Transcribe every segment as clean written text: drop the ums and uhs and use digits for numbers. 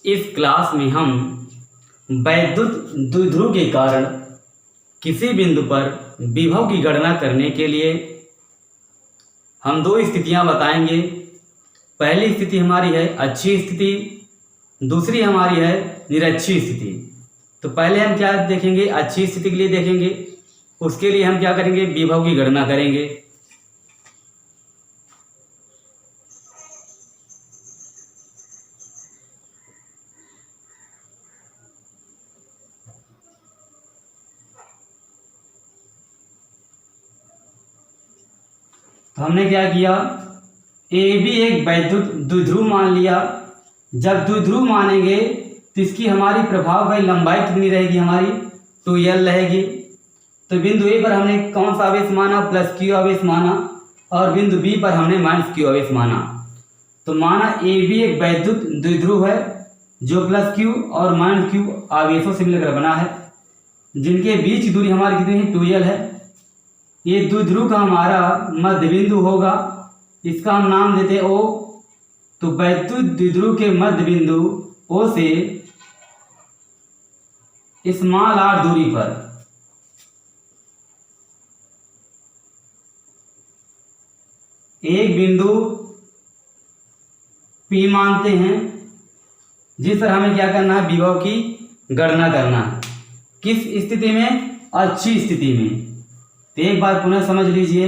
इस क्लास में हम वैद्युत द्विध्रुव के कारण किसी बिंदु पर विभव की गणना करने के लिए हम दो स्थितियां बताएंगे। पहली स्थिति हमारी है अच्छी स्थिति, दूसरी हमारी है निरक्षी स्थिति। तो पहले हम क्या देखेंगे, अच्छी स्थिति के लिए देखेंगे। उसके लिए हम क्या करेंगे, विभव की गणना करेंगे। तो हमने क्या किया, ए बी एक वैद्युत द्विध्रुव मान लिया। जब द्विध्रुव मानेंगे तो इसकी हमारी प्रभाव की लंबाई कितनी रहेगी, हमारी 2l रहेगी। तो बिंदु ए पर हमने कौन सा आवेश माना, प्लस क्यू आवेश माना, और बिंदु बी पर हमने माइनस क्यू आवेश माना। तो माना ए बी एक वैद्युत द्विध्रुव है जो प्लस क्यू और माइनस क्यू आवेशों से मिलकर बना है, जिनके बीच की दूरी हमारी कितनी है, 2l है। ये द्विध्रुव का हमारा मध्य बिंदु होगा, इसका हम नाम देते O। तो वैद्युत द्विध्रुव के मध्य बिंदु O से स्मॉल r दूरी पर एक बिंदु P मानते हैं, जिस पर हमें क्या करना है, विभव की गणना करना है। किस स्थिति में, अच्छी स्थिति में। तो एक बार पुनः समझ लीजिए,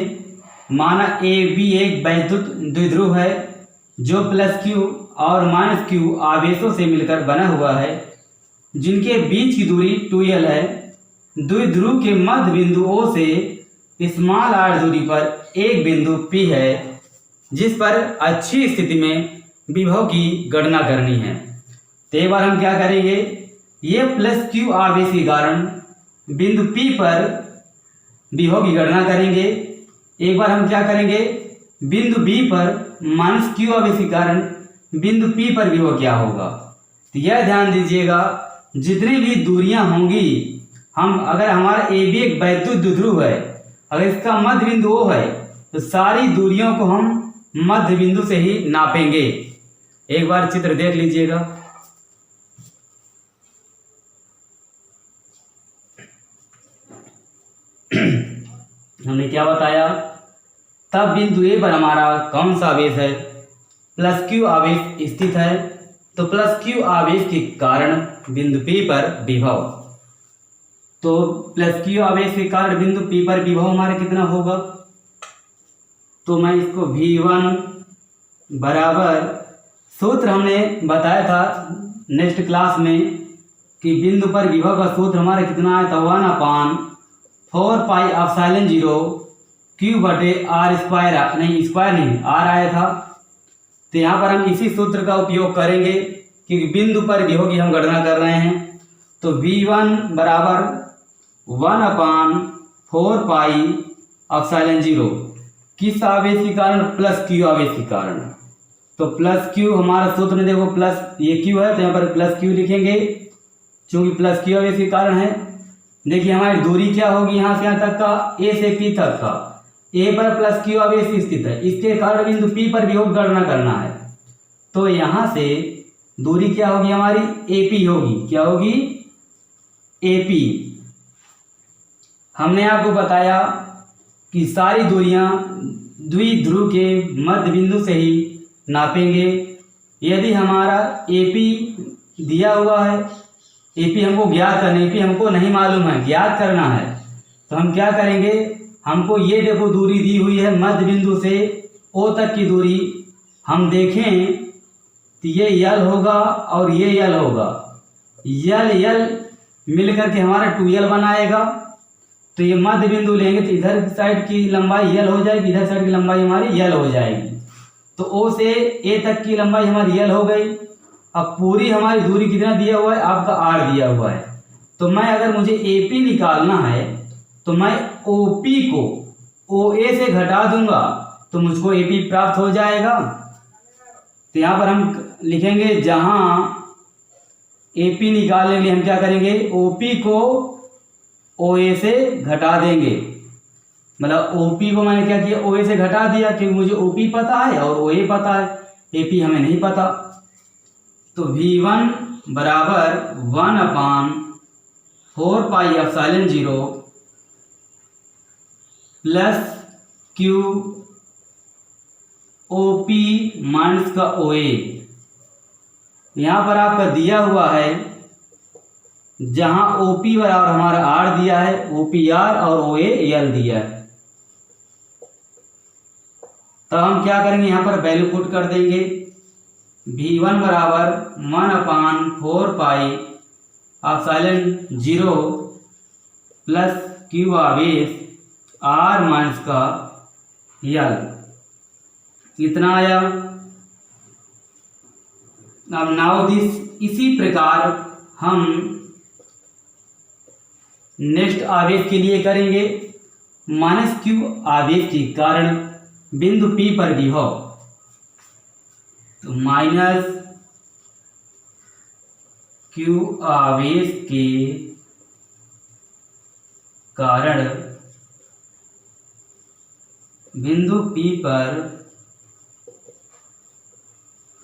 माना ए बी एक वैद्युत द्विध्रुव है जो प्लस क्यू और माइनस क्यू आवेशों से मिलकर बना हुआ है, जिनके बीच की दूरी 2l है। द्विध्रुव के मध्य बिंदु O से स्मॉल r दूरी पर एक बिंदु P है, जिस पर अच्छी स्थिति में विभव की गणना करनी है। तो एक बार हम क्या करेंगे, ये प्लस क्यू आवेश के कारण बिंदु P पर विभव की गणना करेंगे। एक बार हम क्या करेंगे, बिंदु B पर माइनस क्यू आवेश के कारण बिंदु P पर विभव क्या होगा। तो यह ध्यान दीजिएगा, जितनी भी दूरियां होंगी, हम अगर हमारा ए बी एक वैद्युत द्विध्रुव है, अगर इसका मध्य बिंदु O है, तो सारी दूरियों को हम मध्य बिंदु से ही नापेंगे। एक बार चित्र देख लीजिएगा। हमने क्या बताया, तब बिंदु ए पर हमारा कौन सा आवेश है, प्लस क्यू आवेश स्थित है। तो प्लस क्यू आवेश के कारण बिंदु P पर विभव, तो प्लस क्यू आवेश के कारण बिंदु P पर विभव हमारा कितना होगा। तो मैं इसको V1 बराबर, सूत्र हमने बताया था नेक्स्ट क्लास में कि बिंदु पर विभव का सूत्र हमारा कितना आया था, 1/4 पाई एप्सिलॉन 0 क्यू बटे r स्क्वायर, नहीं स्क्वायर नहीं, r आया था। तो यहाँ पर हम इसी सूत्र का उपयोग करेंगे क्योंकि बिंदु पर विभव की हम गणना कर रहे हैं। तो V1 बराबर 1/4 पाई एप्सिलॉन 0 किस आवेश के कारण, प्लस क्यू आवेश के कारण। तो प्लस क्यू हमारा सूत्र में देखो, प्लस ये क्यू है तो यहाँ पर प्लस क्यू लिखेंगे, चूंकि प्लस क्यू आवेश के कारण है। देखिए हमारी दूरी क्या होगी, यहाँ से यहाँ तक का, ए से P तक का, ए पर प्लस क्यू आवेश स्थित है, इसके कारण बिंदु P पर विभव गणना करना है। तो यहाँ से दूरी क्या होगी हमारी, AP होगी। क्या होगी, AP। हमने आपको बताया कि सारी दूरियां द्विध्रुव के मध्य बिंदु से ही नापेंगे। यदि हमारा AP दिया हुआ है, AP हमको ज्ञात करना है, AP हमको नहीं मालूम है, ज्ञात करना है, तो हम क्या करेंगे, हमको ये देखो दूरी दी हुई है मध्य बिंदु से O तक की दूरी, हम देखें तो ये L होगा और ये L होगा, L मिलकर के हमारा 2l बनाएगा। तो ये मध्य बिंदु लेंगे तो इधर साइड की लंबाई L हो जाएगी, इधर साइड की लंबाई हमारी L हो जाएगी। तो O से A तक की लंबाई हमारी L हो गई। अब पूरी हमारी दूरी कितना दिया हुआ है, आपका r दिया हुआ है। तो मैं अगर मुझे AP निकालना है तो मैं OP को OA से घटा दूंगा तो मुझको AP प्राप्त हो जाएगा। तो यहाँ पर हम लिखेंगे, जहां AP निकालने के लिए हम क्या करेंगे, OP को OA से घटा देंगे। मतलब OP को मैंने क्या किया, OA से घटा दिया, क्योंकि मुझे OP पता है और OA पता है, AP हमें नहीं पता। तो V1 बराबर 1/4πε0 प्लस क्यू OP माइनस का OA। यहाँ पर आपका दिया हुआ है, जहाँ OP बराबर हमारा R दिया है, OPR और OA L दिया है। तो हम क्या करेंगे, यहाँ पर वैल्यू पुट कर देंगे। V1 बराबर 1/4πε0 प्लस क्यू आवेश R माइनस का L, इतना आया। अब नाउ दिस, इसी प्रकार हम नेक्स्ट आवेश के लिए करेंगे। माइनस क्यू आवेश के कारण बिंदु P पर विभव, तो माइनस क्यू आवेश के कारण बिंदु P पर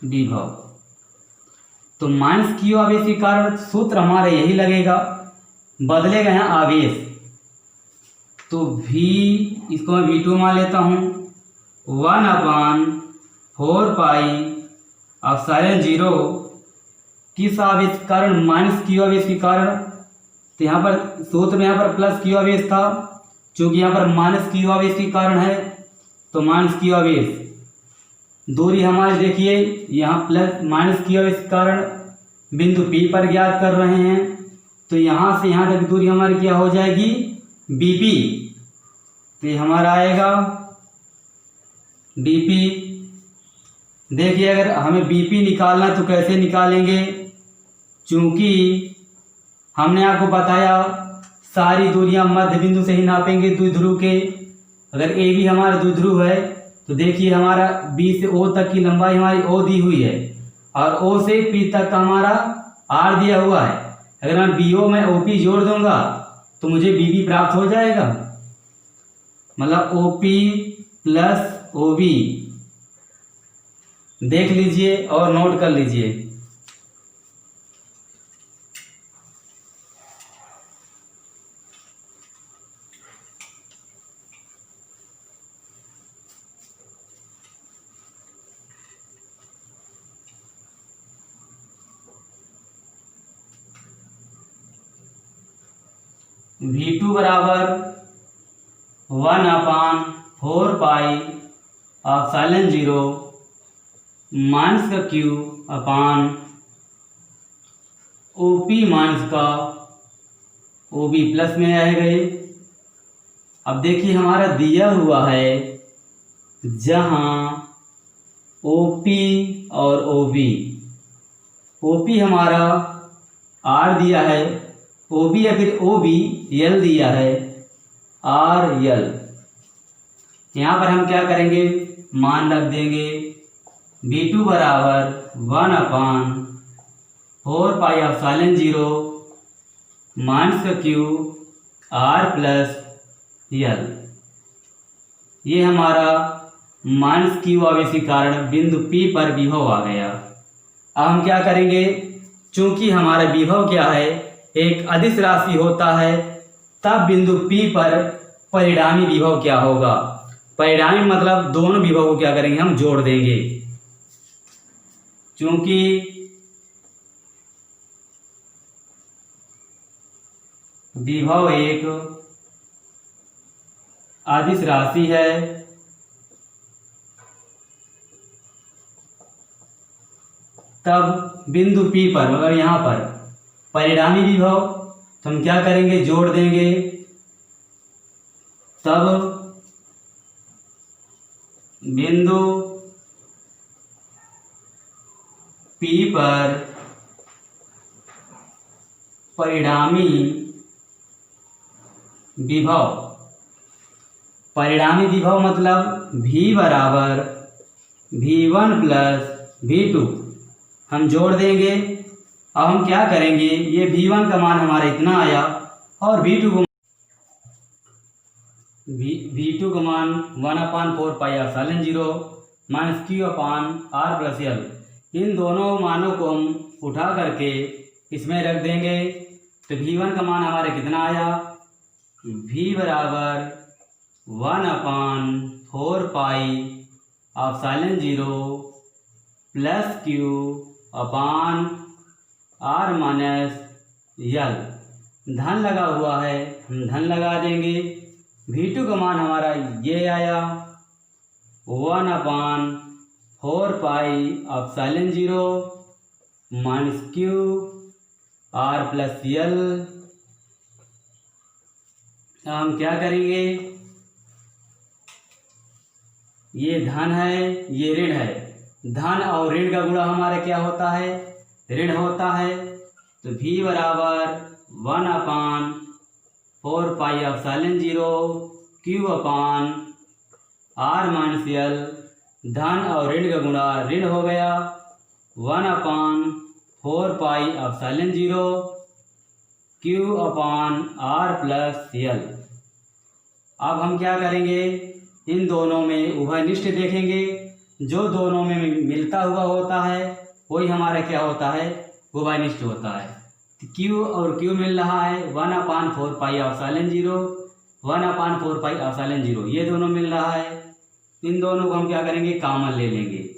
विभव, तो माइनस क्यू आवेश के कारण सूत्र हमारा यही लगेगा, बदलेगा यहाँ आवेश। तो V, इसको मैं V2 मान लेता हूँ, 1/4πε0 किस आवेश के कारण, माइनस क्यू आवेश के कारण। तो यहाँ पर सूत्र में यहाँ पर प्लस क्यू आवेश था, चूंकि यहाँ पर माइनस क्यू आवेश के कारण है, तो माइनस क्यू आवेश। दूरी हमारी देखिए, यहाँ प्लस माइनस क्यू आवेश के कारण बिंदु P पर ज्ञात कर रहे हैं, तो यहाँ से यहाँ तक दूरी हमारी क्या हो जाएगी, BP। तो ये हमारा आएगा BP। देखिए, अगर हमें BP निकालना तो कैसे निकालेंगे, चूंकि हमने आपको बताया सारी दूरियां मध्य बिंदु से ही नापेंगे द्विध्रुव के। अगर AB हमारा द्विध्रुव है तो देखिए हमारा B से O तक की लंबाई हमारी O दी हुई है, और O से P तक का हमारा R दिया हुआ है। अगर मैं BO में OP जोड़ दूंगा तो मुझे BB प्राप्त हो जाएगा, मतलब OP प्लस OB। देख लीजिए और नोट कर लीजिए। V2 बराबर 1/4πε0 माइनस का क्यू अपान OP माइनस का OB प्लस में आए गए। अब देखिए हमारा दिया हुआ है, जहाँ OP और OP हमारा R दिया है, OB या फिर OB L दिया है, RL। यहाँ पर हम क्या करेंगे, मान रख देंगे। V2 बराबर 1/4πε0 माइनस का क्यू R प्लस L। ये हमारा माइनस क्यू आवेश के कारण बिंदु P पर विभव आ गया। अब हम क्या करेंगे, चूंकि हमारा विभव क्या है, एक अदिश राशि होता है, तब बिंदु P पर परिणामी विभव क्या होगा। परिणामी मतलब दोनों विभव को क्या करेंगे, हम जोड़ देंगे। चूंकि विभव एक अदिश राशि है, तब बिंदु P पर मतलब यहाँ पर परिणामी विभव, तो हम क्या करेंगे, जोड़ देंगे। तब बिंदु P पर परिणामी विभव, परिणामी विभव मतलब V बराबर V1 प्लस V2 हम जोड़ देंगे। अब हम क्या करेंगे, ये V1 का मान हमारा इतना आया और V2 का मान 1/4πε0 माइनस क्यू अपान R प्लस L। इन दोनों मानों को हम उठा करके इसमें रख देंगे। तो V1 का मान हमारे कितना आया, V बराबर 1/4 पाई एप्सिलॉन 0 प्लस Q अपान R माइनस L। धन लगा हुआ है, हम धन लगा देंगे। V2 का मान हमारा ये आया 1/4 pi epsilon 0 minus Q R plus L। हम क्या करेंगे, ये धन है ये ऋण है, धन और ऋण का गुणा हमारा क्या होता है, ऋण होता है। तो V बराबर 1/4 पाई एप्सिलॉन 0 Q अपान R माइनस L। धन और ऋण का गुणा ऋण हो गया 1/4 पाई एप्सिलॉन 0 Q अपान R प्लस L। अब हम क्या करेंगे, इन दोनों में उभयनिष्ठ देखेंगे। जो दोनों में मिलता हुआ होता है वही हमारा क्या होता है, उभयनिष्ठ होता है। तो Q और Q मिल रहा है 1/4 पाई एप्सिलॉन 0 1/4 पाई एप्सिलॉन 0, ये दोनों मिल रहा है। इन दोनों को हम क्या करेंगे, कॉमन ले लेंगे।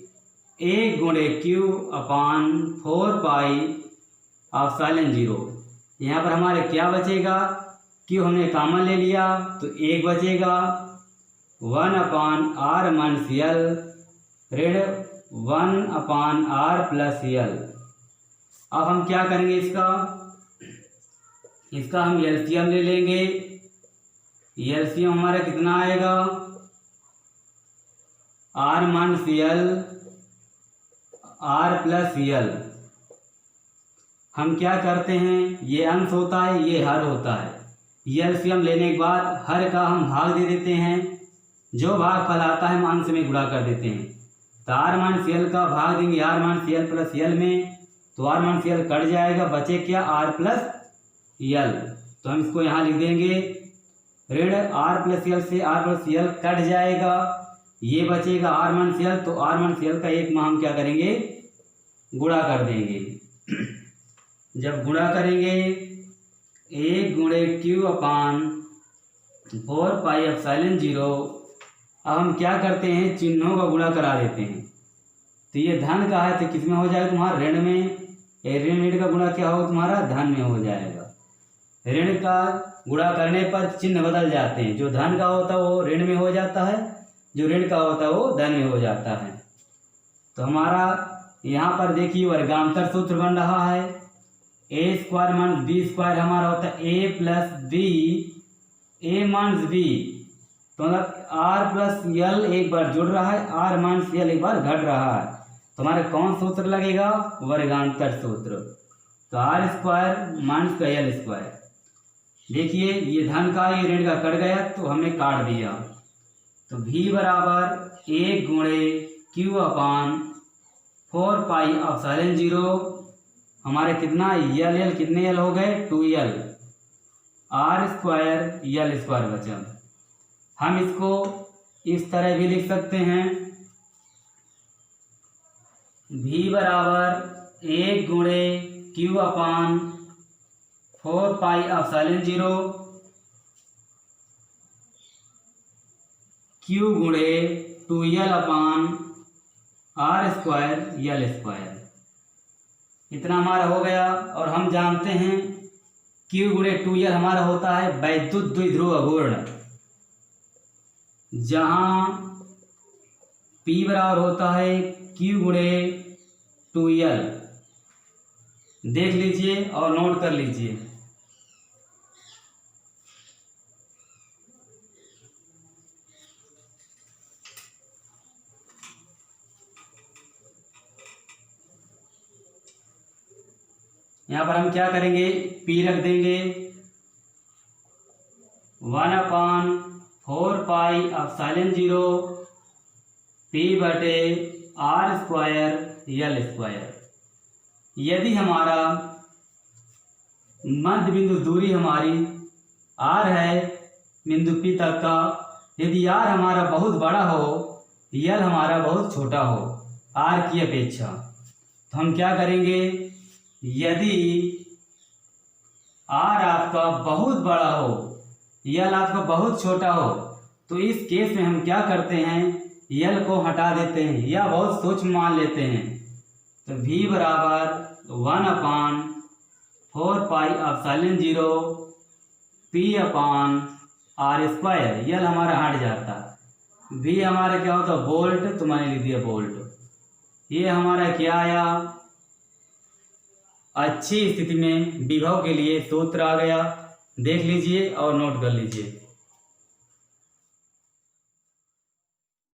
1 गुणे Q अपान 4 पाई एप्सिलॉन 0। यहाँ पर हमारे क्या बचेगा, Q हमने कॉमन ले लिया तो 1 बचेगा 1/R माइनस L ऋण 1/R प्लस L। अब हम क्या करेंगे, इसका हम एलसीएम ले लेंगे। एलसीएम हमारा कितना आएगा, R minus L R plus L। हम क्या करते हैं, ये अंश होता है ये हर होता है। एलसीएम लेने के बाद हर का हम भाग दे देते हैं, जो भाग फल आता है हम अंश में गुणा कर देते हैं। तो R माइनस L का भाग देंगे R minus L plus L में, तो R माइनस L कट जाएगा, बचे क्या R प्लस L। तो हम इसको यहाँ लिख देंगे ऋण R प्लस L से R प्लस L कट जाएगा, ये बचेगा R माइनस L। तो R माइनस L का एक में हम क्या करेंगे, गुणा कर देंगे। जब गुणा करेंगे 1 गुणे Q अपान 4 पाई एप्सिलॉन 0। अब हम क्या करते हैं, चिन्हों का गुणा करा देते हैं। तो ये धन का है तो किस में हो जाएगा तुम्हारा, ऋण में। ऋण का गुणा क्या होगा तुम्हारा, धन में हो जाएगा। ऋण का गुणा करने पर चिन्ह बदल जाते हैं, जो धन का होता है वो ऋण में हो जाता है, जो ऋण का होता है वो धन में हो जाता है। तो हमारा यहाँ पर देखिए वर्गांतर सूत्र बन रहा है, a square minus B square हमारा होता है a plus B, a minus B. तो मतलब R प्लस L एक बार जुड़ रहा है, R माइनस L एक बार घट रहा है। तो हमारा कौन सूत्र लगेगा, वर्गांतर सूत्र। तो R स्क्वायर माइनस का L स्क्वायर। देखिए ये धन का ये ऋण का कट गया तो हमने काट दिया। तो V बराबर 1 गुणे Q अपान 4 पाई एप्सिलॉन 0। हमारे कितना L कितने L हो गए, 2L। R square L square बचा। हम इसको इस तरह भी लिख सकते हैं, V बराबर 1 गुणे Q अपान 4 पाई एप्सिलॉन 0 Q गुणे 2L अपान R स्क्वायर L स्क्वायर। इतना हमारा हो गया। और हम जानते हैं Q गुणे 2L हमारा होता है वैद्युत द्विध्रुव घूर्ण, जहाँ P बराबर होता है Q गुणे 2L। देख लीजिए और नोट कर लीजिए। यहाँ पर हम क्या करेंगे, P रख देंगे 1/4 पाई एप्सिलॉन 0 P बटे R स्क्वायर L स्क्वायर। यदि हमारा मध्य बिंदु दूरी हमारी R है बिंदु P तक का, यदि R हमारा बहुत बड़ा हो, L हमारा बहुत छोटा हो R की अपेक्षा, तो हम क्या करेंगे, यदि आर आपका बहुत बड़ा हो, यल आपका बहुत छोटा हो, तो इस केस में हम क्या करते हैं, यल को हटा देते हैं या बहुत सूक्ष्म मान लेते हैं। तो v बराबर 1/4πε0 p/r², यल हमारा हट जाता। v हमारा क्या होता, वोल्ट, तो मैंने लिख दिया वोल्ट। ये हमारा क्या आया, अच्छी स्थिति में विभव के लिए सूत्र आ गया। देख लीजिए और नोट कर लीजिए।